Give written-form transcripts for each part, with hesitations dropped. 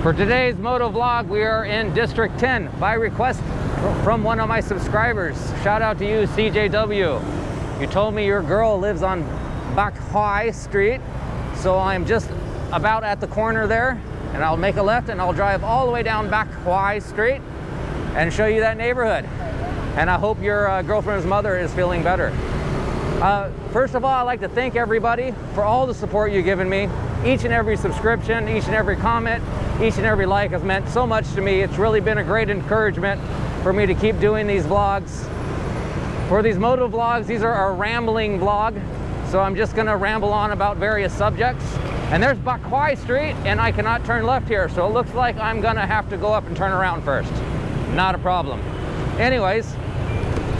For today's moto vlog, we are in District 10 by request from one of my subscribers. Shout out to you, CJW. You told me your girl lives on Bac Hai Street, so I'm just about at the corner there, and I'll make a left and I'll drive all the way down Bac Hai Street and show you that neighborhood. And I hope your girlfriend's mother is feeling better. First of all, I'd like to thank everybody for all the support you've given me. Each and every subscription, each and every comment, each and every like has meant so much to me. It's really been a great encouragement for me to keep doing these vlogs. For these moto vlogs, these are a rambling vlog, so I'm just gonna ramble on about various subjects. And there's Bac Hai Street, and I cannot turn left here, so it looks like I'm gonna have to go up and turn around first. Not a problem. Anyways,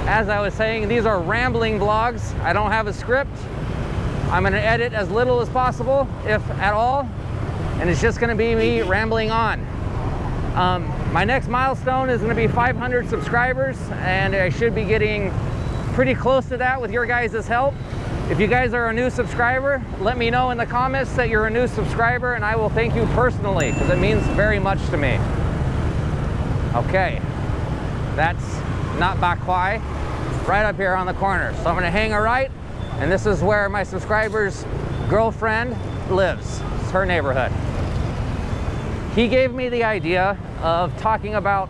as I was saying, these are rambling vlogs. I don't have a script. I'm gonna edit as little as possible, if at all, and it's just gonna be me rambling on. My next milestone is gonna be 500 subscribers, and I should be getting pretty close to that with your guys' help. If you guys are a new subscriber, let me know in the comments that you're a new subscriber, and I will thank you personally, because it means very much to me. Okay, that's not Bac Hai, right up here on the corner. So I'm gonna hang a right, and this is where my subscriber's girlfriend lives. It's her neighborhood. He gave me the idea of talking about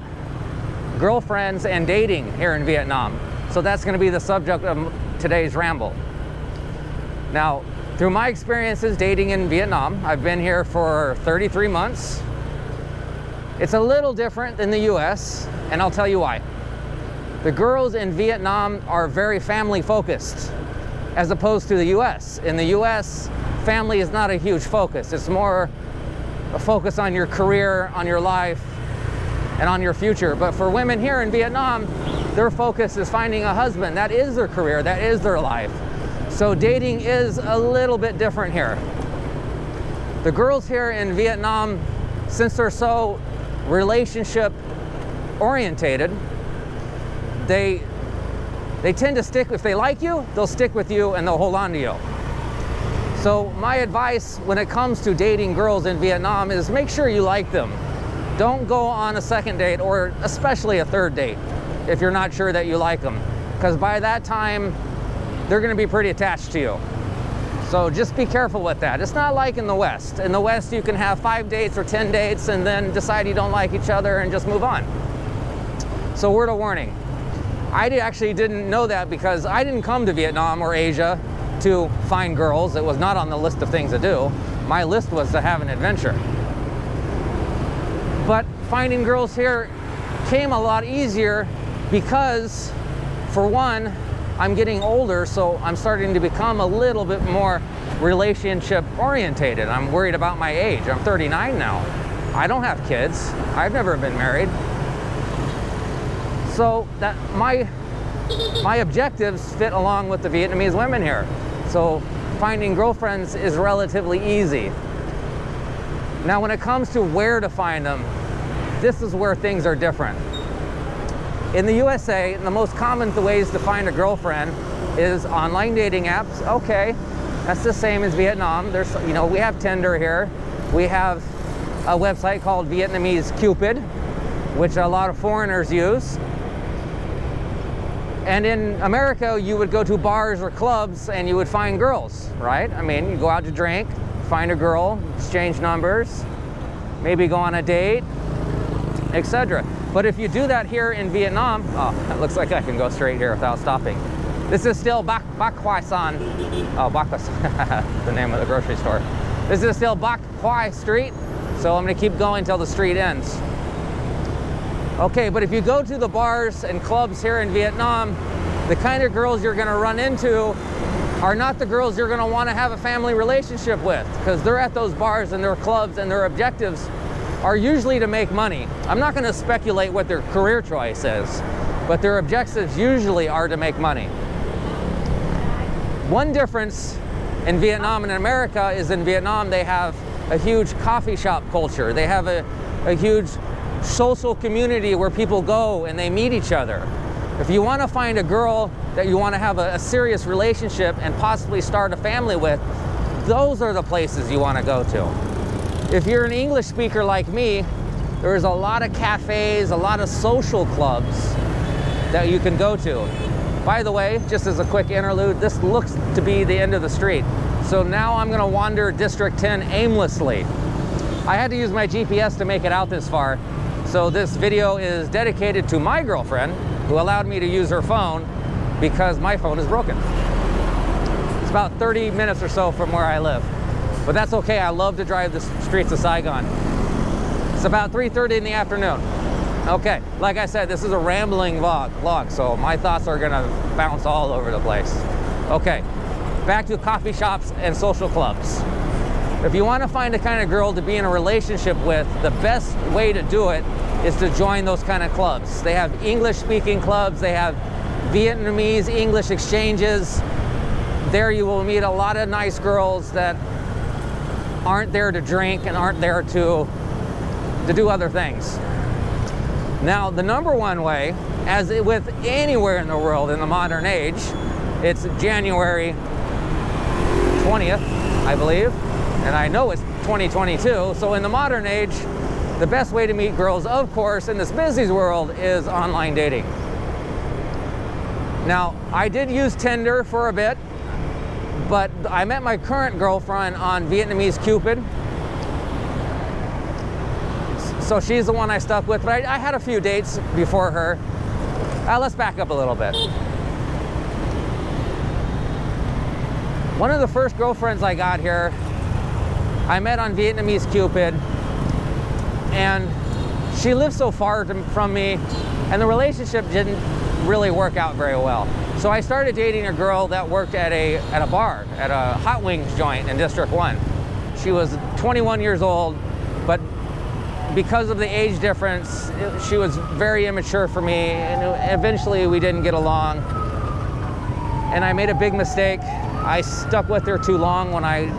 girlfriends and dating here in Vietnam. So that's gonna be the subject of today's ramble. Now, through my experiences dating in Vietnam, I've been here for 33 months. It's a little different than the US, and I'll tell you why. The girls in Vietnam are very family focused, as opposed to the US. In the US, family is not a huge focus. It's more a focus on your career, on your life, and on your future. But for women here in Vietnam, their focus is finding a husband. That is their career, that is their life. So dating is a little bit different here. The girls here in Vietnam, since they're so relationship orientated, they tend to stick. If they like you, they'll stick with you and they'll hold on to you. So my advice when it comes to dating girls in Vietnam is make sure you like them. Don't go on a second date, or especially a third date, if you're not sure that you like them, because by that time they're going to be pretty attached to you. So just be careful with that. It's not like in the West. In the West, you can have 5 dates or 10 dates and then decide you don't like each other and just move on. So word of warning. I actually didn't know that, because I didn't come to Vietnam or Asia to find girls. It was not on the list of things to do. My list was to have an adventure. But finding girls here came a lot easier because, for one, I'm getting older, so I'm starting to become a little bit more relationship orientated. I'm worried about my age. I'm 39 now. I don't have kids. I've never been married. So that my objectives fit along with the Vietnamese women here. So finding girlfriends is relatively easy. Now when it comes to where to find them, this is where things are different. In the USA, the most common ways to find a girlfriend is online dating apps. Okay, that's the same as Vietnam. There's, you know, we have Tinder here. We have a website called Vietnamese Cupid, which a lot of foreigners use. And in America, you would go to bars or clubs and you would find girls, right? I mean, you go out to drink, find a girl, exchange numbers, maybe go on a date, etc. But if you do that here in Vietnam, oh, it looks like I can go straight here without stopping. This is still Bac Hai San. Oh, Bac Hai, the name of the grocery store. This is still Bac Hai Street, so I'm gonna keep going till the street ends. Okay, but if you go to the bars and clubs here in Vietnam, the kind of girls you're gonna run into are not the girls you're gonna wanna have a family relationship with, because they're at those bars and their clubs and their objectives are usually to make money. I'm not gonna speculate what their career choice is, but their objectives usually are to make money. One difference in Vietnam and America is in Vietnam they have a huge coffee shop culture. They have a huge social community where people go and they meet each other. If you want to find a girl that you want to have a serious relationship and possibly start a family with, those are the places you want to go to. If you're an English speaker like me, there's a lot of cafes, a lot of social clubs that you can go to. By the way, just as a quick interlude, this looks to be the end of the street. So now I'm gonna wander District 10 aimlessly. I had to use my GPS to make it out this far. So this video is dedicated to my girlfriend, who allowed me to use her phone because my phone is broken. It's about 30 minutes or so from where I live. But that's okay, I love to drive the streets of Saigon. It's about 3:30 in the afternoon. Okay, like I said, this is a rambling vlog, so my thoughts are gonna bounce all over the place. Okay, back to coffee shops and social clubs. If you want to find the kind of girl to be in a relationship with, the best way to do it is to join those kind of clubs. They have English-speaking clubs, they have Vietnamese English exchanges. There you will meet a lot of nice girls that aren't there to drink and aren't there to do other things. Now, the number one way, as with anywhere in the world in the modern age, it's January 20th, I believe, and I know it's 2022, so in the modern age, the best way to meet girls, of course, in this busy world is online dating. Now, I did use Tinder for a bit, but I met my current girlfriend on Vietnamese Cupid. So she's the one I stuck with, but I had a few dates before her. Let's back up a little bit. One of the first girlfriends I got here, I met on Vietnamese Cupid, and she lived so far from me, and the relationship didn't really work out very well. So I started dating a girl that worked at a bar, at a hot wings joint in District 1. She was 21 years old, but because of the age difference, she was very immature for me, and eventually we didn't get along. And I made a big mistake. I stuck with her too long when I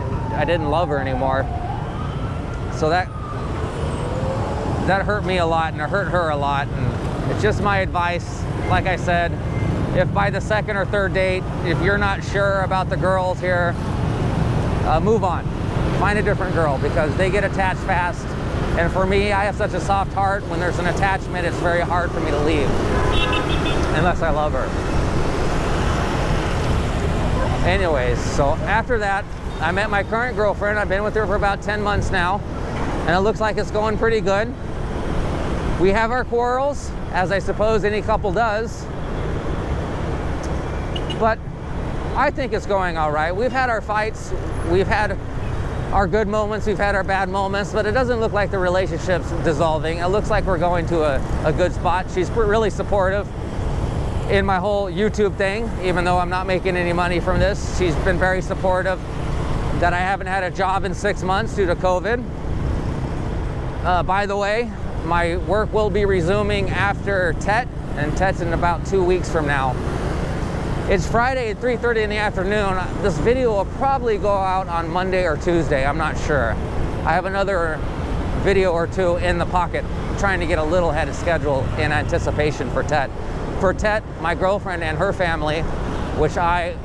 didn't love her anymore. So that hurt me a lot, and it hurt her a lot. And it's just my advice, like I said, if by the second or third date, if you're not sure about the girls here, move on. Find a different girl, because they get attached fast. And for me, I have such a soft heart. When there's an attachment, it's very hard for me to leave, unless I love her. Anyways, so after that, I met my current girlfriend. I've been with her for about 10 months now, and it looks like it's going pretty good. We have our quarrels, as I suppose any couple does, but I think it's going all right. We've had our fights, we've had our good moments, we've had our bad moments, but it doesn't look like the relationship's dissolving. It looks like we're going to a good spot. She's really supportive in my whole YouTube thing, even though I'm not making any money from this. She's been very supportive that I haven't had a job in 6 months due to COVID. By the way, my work will be resuming after Tet, and Tet's in about 2 weeks from now. It's Friday at 3:30 in the afternoon. This video will probably go out on Monday or Tuesday, I'm not sure. I have another video or two in the pocket, trying to get a little ahead of schedule in anticipation for Tet. For Tet, my girlfriend and her family, which I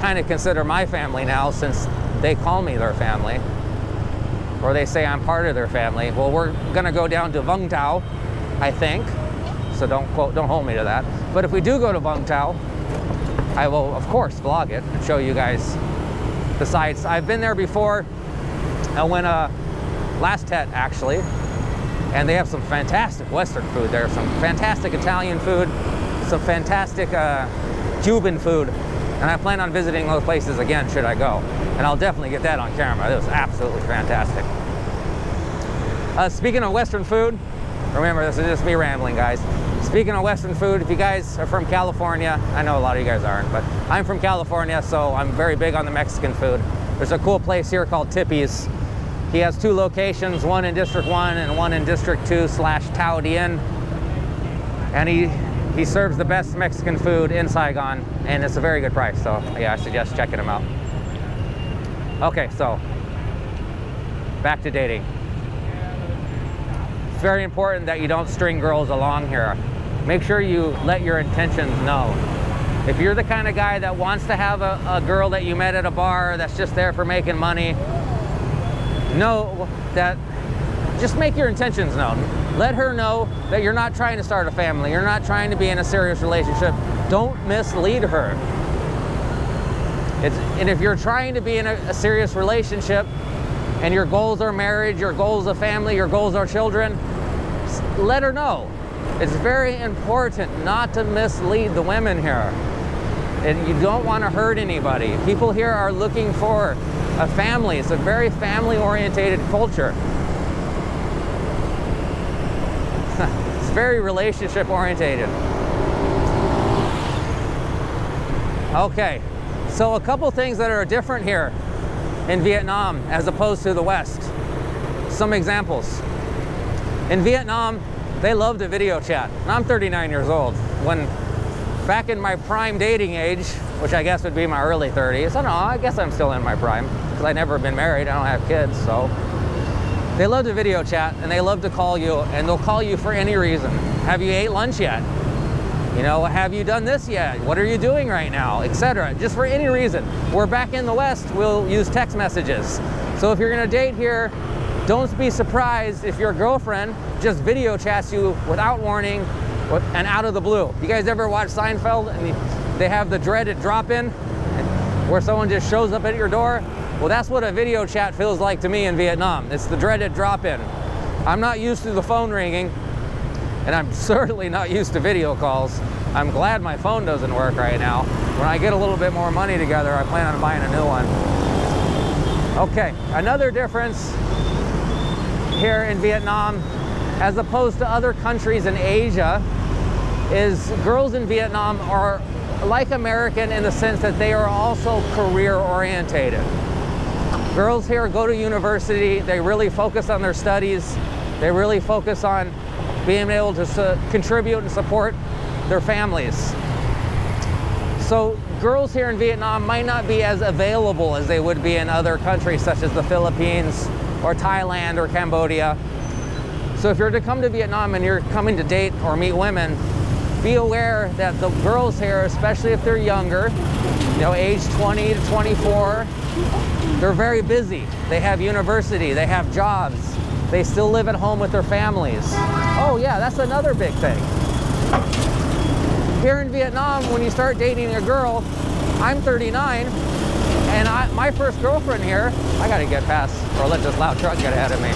kind of consider my family now since they call me their family, or they say I'm part of their family. Well, we're gonna go down to Vung Tau, I think, so don't hold me to that. But if we do go to Vung Tau, I will, of course, vlog it and show you guys the sights. I've been there before. I went last Tet, actually, and they have some fantastic Western food there, some fantastic Italian food, some fantastic Cuban food, and I plan on visiting those places again should I go. And I'll definitely get that on camera. It was absolutely fantastic. Speaking of Western food, remember, this is just me rambling, guys. Speaking of Western food, if you guys are from California, I know a lot of you guys aren't, but I'm from California, so I'm very big on the Mexican food. There's a cool place here called Tippy's. He has 2 locations, one in District 1 and one in District 2/Tao Dien. And he serves the best Mexican food in Saigon, and it's a very good price, so yeah, I suggest checking him out. Okay, so back to dating. It's very important that you don't string girls along here. Make sure you let your intentions know. If you're the kind of guy that wants to have a girl that you met at a bar that's just there for making money, know that just make your intentions known. Let her know that you're not trying to start a family. You're not trying to be in a serious relationship. Don't mislead her. And if you're trying to be in a serious relationship and your goals are marriage, your goals are family, your goals are children, let her know. It's very important not to mislead the women here. And you don't want to hurt anybody. People here are looking for a family. It's a very family-oriented culture. It's very relationship-oriented. Okay, so a couple things that are different here in Vietnam as opposed to the West. Some examples. In Vietnam, they love to video chat. And I'm 39 years old. Back in my prime dating age, which I guess would be my early 30s, I don't know, I guess I'm still in my prime because I've never been married, I don't have kids, so. They love to video chat and they love to call you, and they'll call you for any reason. Have you ate lunch yet? You know, have you done this yet? What are you doing right now? Etc. Just for any reason. We're back in the West, we'll use text messages. So if you're gonna date here, don't be surprised if your girlfriend just video chats you without warning and out of the blue. You guys ever watch Seinfeld and they have the dreaded drop-in where someone just shows up at your door? Well, that's what a video chat feels like to me in Vietnam. It's the dreaded drop-in. I'm not used to the phone ringing, and I'm certainly not used to video calls. I'm glad my phone doesn't work right now. When I get a little bit more money together, I plan on buying a new one. Okay, another difference here in Vietnam, as opposed to other countries in Asia, is girls in Vietnam are like American in the sense that they are also career orientated. Girls here go to university, they really focus on their studies, they really focus on being able to contribute and support their families. So girls here in Vietnam might not be as available as they would be in other countries such as the Philippines or Thailand or Cambodia. So if you're to come to Vietnam and you're coming to date or meet women, be aware that the girls here, especially if they're younger, you know, age 20 to 24, they're very busy. They have university, they have jobs, they still live at home with their families. Oh yeah, that's another big thing. Here in Vietnam, when you start dating a girl, I'm 39, and my first girlfriend here, I gotta get past, or let this loud truck get ahead of me.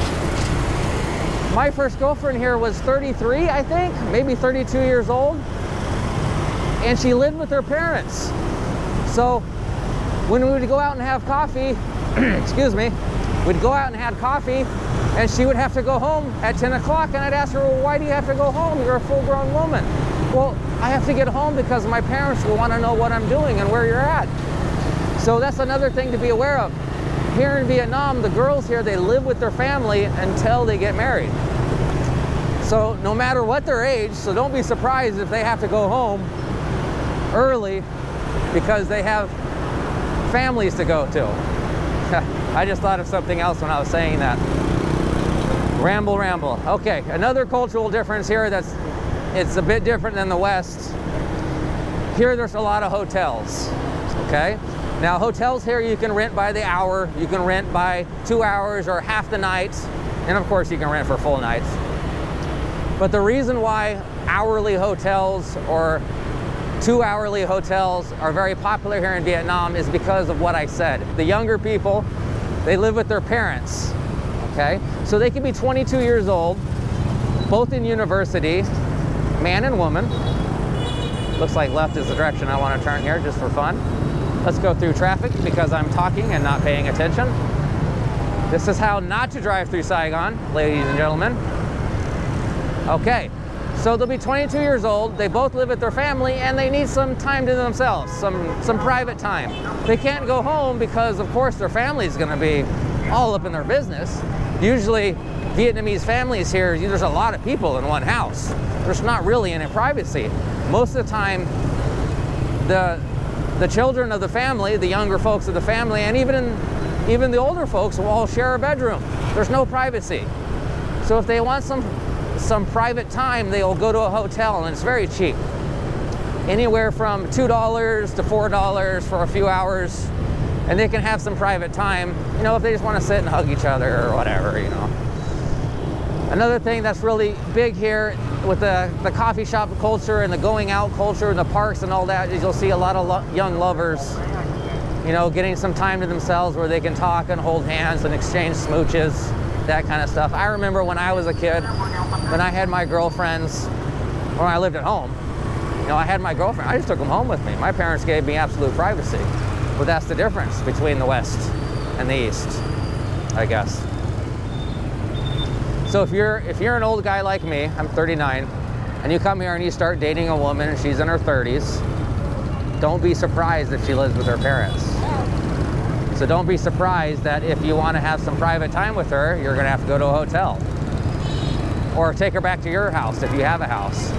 My first girlfriend here was 33, I think, maybe 32 years old, and she lived with her parents. So when we would go out and have coffee, excuse me, we'd go out and have coffee, and she would have to go home at 10 o'clock, and I'd ask her, well, why do you have to go home? You're a full-grown woman. Well, I have to get home because my parents will want to know what I'm doing and where you're at. So that's another thing to be aware of. Here in Vietnam, the girls here, they live with their family until they get married. So no matter what their age, so don't be surprised if they have to go home early because they have families to go to. I just thought of something else when I was saying that. Ramble, ramble. Okay, another cultural difference here it's a bit different than the West. Here there's a lot of hotels, okay? Now hotels here you can rent by the hour, you can rent by 2 hours or half the night, and of course you can rent for full nights. But the reason why hourly hotels or 2-hourly hotels are very popular here in Vietnam is because of what I said. The younger people, they live with their parents, okay? So they can be 22 years old, both in university, man and woman. Looks like left is the direction I want to turn here just for fun. Let's go through traffic because I'm talking and not paying attention. This is how not to drive through Saigon, ladies and gentlemen. Okay, so they'll be 22 years old, they both live with their family, and they need some time to themselves, some private time. They can't go home because, of course, their family's gonna be all up in their business. Usually, Vietnamese families here, there's a lot of people in one house. There's not really any privacy. Most of the time, the children of the family, the younger folks of the family, and even the older folks will all share a bedroom. There's no privacy. So if they want some private time, they'll go to a hotel, and it's very cheap. Anywhere from $2 to $4 for a few hours, and they can have some private time, you know, if they just want to sit and hug each other or whatever, you know. Another thing that's really big here with the coffee shop culture and the going out culture and the parks and all that is you'll see a lot of young lovers, you know, getting some time to themselves where they can talk and hold hands and exchange smooches, that kind of stuff. I remember when I was a kid, when I had my girlfriends, when I lived at home, you know, I had my girlfriend, I just took them home with me. My parents gave me absolute privacy. But that's the difference between the West and the East, I guess. So if you're an old guy like me, I'm 39, and you come here and you start dating a woman and she's in her 30s, don't be surprised if she lives with her parents. So don't be surprised that if you want to have some private time with her, you're going to have to go to a hotel. Or take her back to your house if you have a house.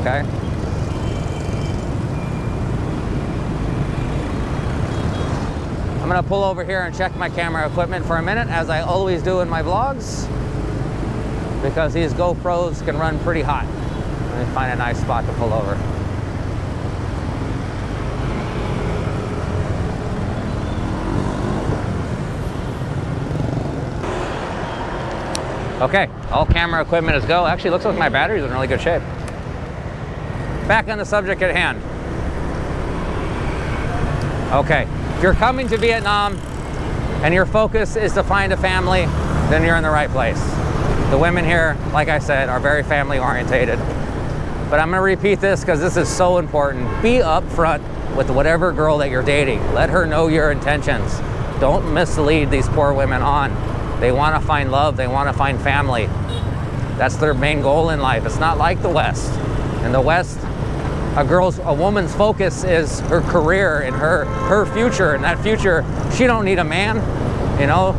Okay? I'm going to pull over here and check my camera equipment for a minute, as I always do in my vlogs, because these GoPros can run pretty hot. Let me find a nice spot to pull over. Okay, all camera equipment is go. Actually, looks like my battery's in really good shape. Back on the subject at hand. Okay. If you're coming to Vietnam and your focus is to find a family, then you're in the right place. The women here, like I said, are very family orientated. But I'm going to repeat this because this is so important. Be upfront with whatever girl that you're dating. Let her know your intentions. Don't mislead these poor women on. They want to find love. They want to find family. That's their main goal in life. It's not like the West. In the West, a woman's focus is her career and her future, and that future, she don't need a man, you know.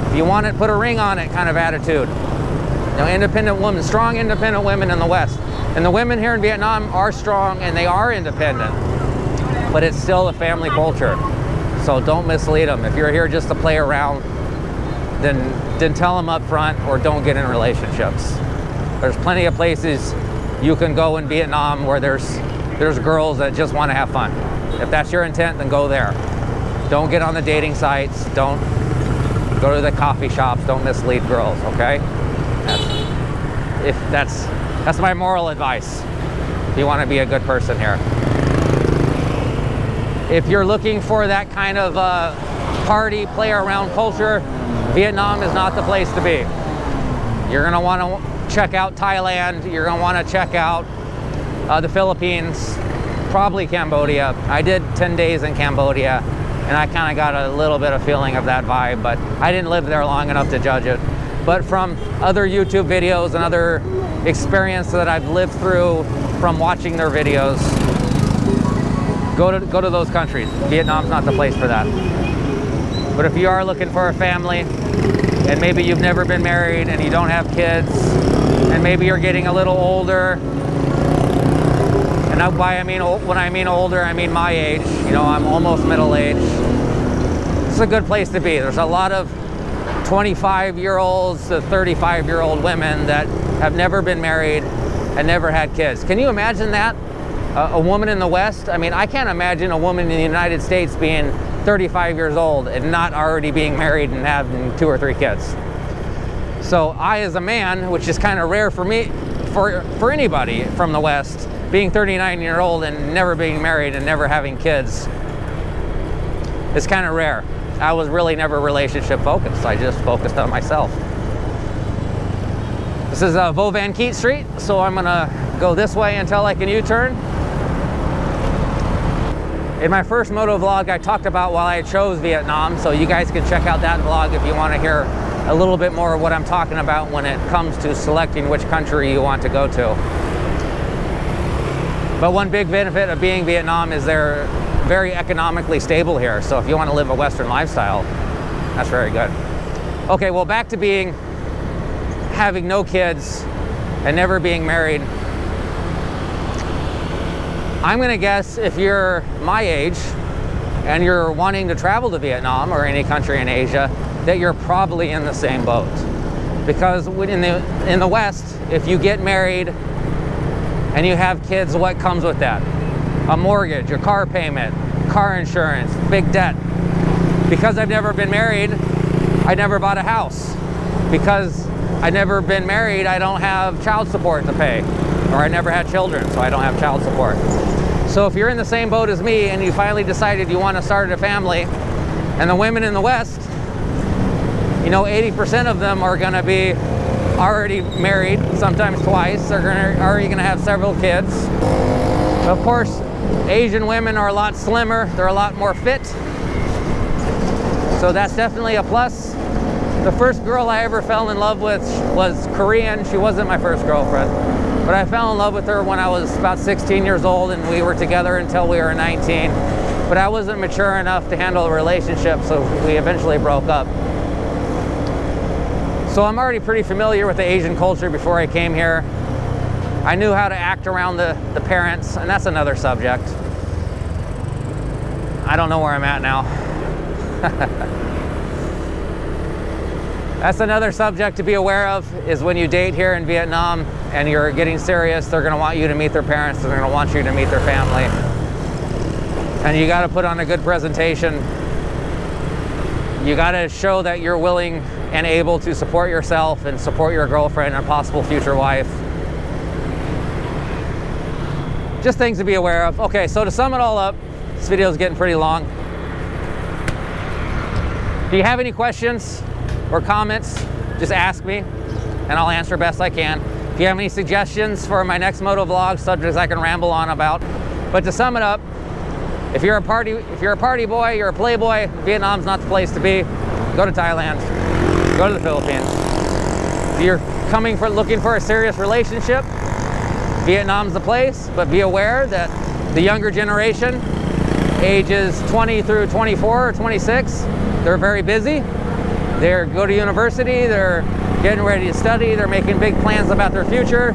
If you want it, put a ring on it kind of attitude. You know, independent women, strong independent women in the West. And the women here in Vietnam are strong and they are independent, but it's still a family culture. So don't mislead them. If you're here just to play around, then tell them up front, or don't get in relationships. There's plenty of places you can go in Vietnam where there's girls that just want to have fun. If that's your intent, then go there. Don't get on the dating sites. Don't go to the coffee shops. Don't mislead girls, okay? That's my moral advice if you want to be a good person here. If you're looking for that kind of party, play around culture, Vietnam is not the place to be. You're going to want to check out Thailand. You're going to want to check out the Philippines, probably Cambodia. I did 10 days in Cambodia, and I kind of got a little bit of feeling of that vibe, but I didn't live there long enough to judge it. But from other YouTube videos and other experience that I've lived through from watching their videos, go to those countries. Vietnam's not the place for that. But if you are looking for a family, and maybe you've never been married and you don't have kids, and maybe you're getting a little older, and when I mean older, I mean my age. You know, I'm almost middle age. It's a good place to be. There's a lot of 25-year-olds to 35-year-old women that have never been married and never had kids. Can you imagine that? A woman in the West? I mean, I can't imagine a woman in the United States being 35 years old and not already being married and having 2 or 3 kids. So I, as a man, which is kind of rare for me, for anybody from the West, being 39 years old and never being married and never having kids, it's kind of rare. I was really never relationship focused. I just focused on myself. This is Vo Van Keet Street, so I'm gonna go this way until I can U-turn. In my first moto vlog, I talked about why I chose Vietnam, so you guys can check out that vlog if you want to hear a little bit more of what I'm talking about when it comes to selecting which country you want to go to. But one big benefit of being Vietnam is they're very economically stable here, so if you want to live a Western lifestyle, that's very good. Okay, well, back to having no kids and never being married. I'm gonna guess if you're my age and you're wanting to travel to Vietnam or any country in Asia, that you're probably in the same boat. Because in the West, if you get married and you have kids, what comes with that? A mortgage, a car payment, car insurance, big debt. Because I've never been married, I never bought a house. Because I've never been married, I don't have child support to pay. Or I never had children, so I don't have child support. So if you're in the same boat as me and you finally decided you want to start a family, and the women in the West, you know, 80% of them are going to be already married, sometimes twice. They're already going to have several kids. Of course, Asian women are a lot slimmer. They're a lot more fit. So that's definitely a plus. The first girl I ever fell in love with was Korean. She wasn't my first girlfriend, but I fell in love with her when I was about 16 years old, and we were together until we were 19. But I wasn't mature enough to handle a relationship, so we eventually broke up. So I'm already pretty familiar with the Asian culture before I came here. I knew how to act around the parents, and that's another subject. I don't know where I'm at now. That's another subject to be aware of, is when you date here in Vietnam and you're getting serious, they're gonna want you to meet their parents, they're gonna want you to meet their family. And you gotta put on a good presentation. You gotta show that you're willing and able to support yourself and support your girlfriend and possible future wife. Just things to be aware of. Okay, so to sum it all up, this video is getting pretty long. If you have any questions or comments, just ask me and I'll answer best I can. If you have any suggestions for my next moto vlog, subjects I can ramble on about. But to sum it up, if you're a party boy, you're a playboy, Vietnam's not the place to be. Go to Thailand, go to the Philippines. If you're looking for a serious relationship, Vietnam's the place, but be aware that the younger generation, ages 20 through 24 or 26, they're very busy. They go to university, they're getting ready to study, they're making big plans about their future.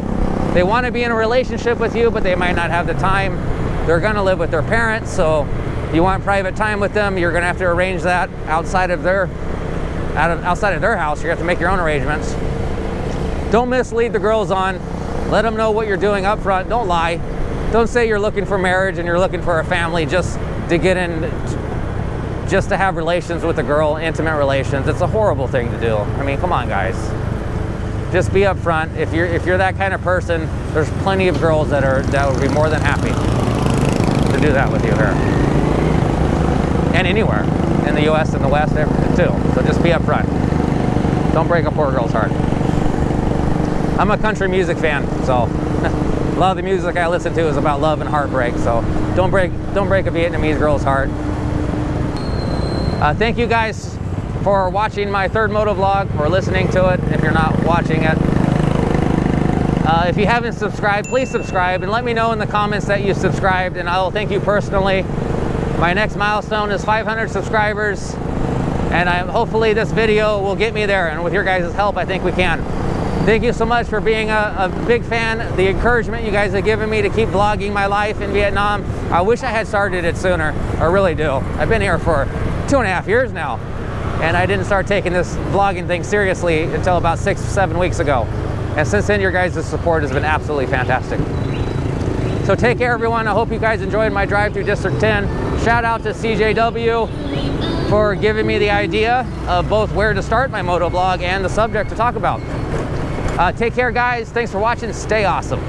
They want to be in a relationship with you, but they might not have the time. They're going to live with their parents, so you want private time with them, you're going to have to arrange that outside of their house. You're going to have to make your own arrangements. Don't mislead the girls on. Let them know what you're doing up front. Don't lie. Don't say you're looking for marriage and you're looking for a family just to get in, just to have relations with a girl, intimate relations. It's a horrible thing to do. I mean, come on, guys. Just be upfront. If you're that kind of person, there's plenty of girls that would be more than happy to do that with you here, and anywhere in the U.S. and the West too. So just be upfront. Don't break a poor girl's heart. I'm a country music fan, so a lot of the music I listen to is about love and heartbreak. So don't break a Vietnamese girl's heart. Thank you guys for watching my third moto vlog, or listening to it if you're not watching it. If you haven't subscribed, please subscribe and let me know in the comments that you subscribed, and I will thank you personally. My next milestone is 500 subscribers, and hopefully this video will get me there, and with your guys' help, I think we can. Thank you so much for being a big fan, the encouragement you guys have given me to keep vlogging my life in Vietnam. I wish I had started it sooner, I really do. I've been here for 2.5 years now, and I didn't start taking this vlogging thing seriously until about 6 or 7 weeks ago. And since then, your guys' support has been absolutely fantastic. So take care, everyone. I hope you guys enjoyed my drive through District 10. Shout out to CJW for giving me the idea of both where to start my moto vlog and the subject to talk about. Take care, guys. Thanks for watching. Stay awesome.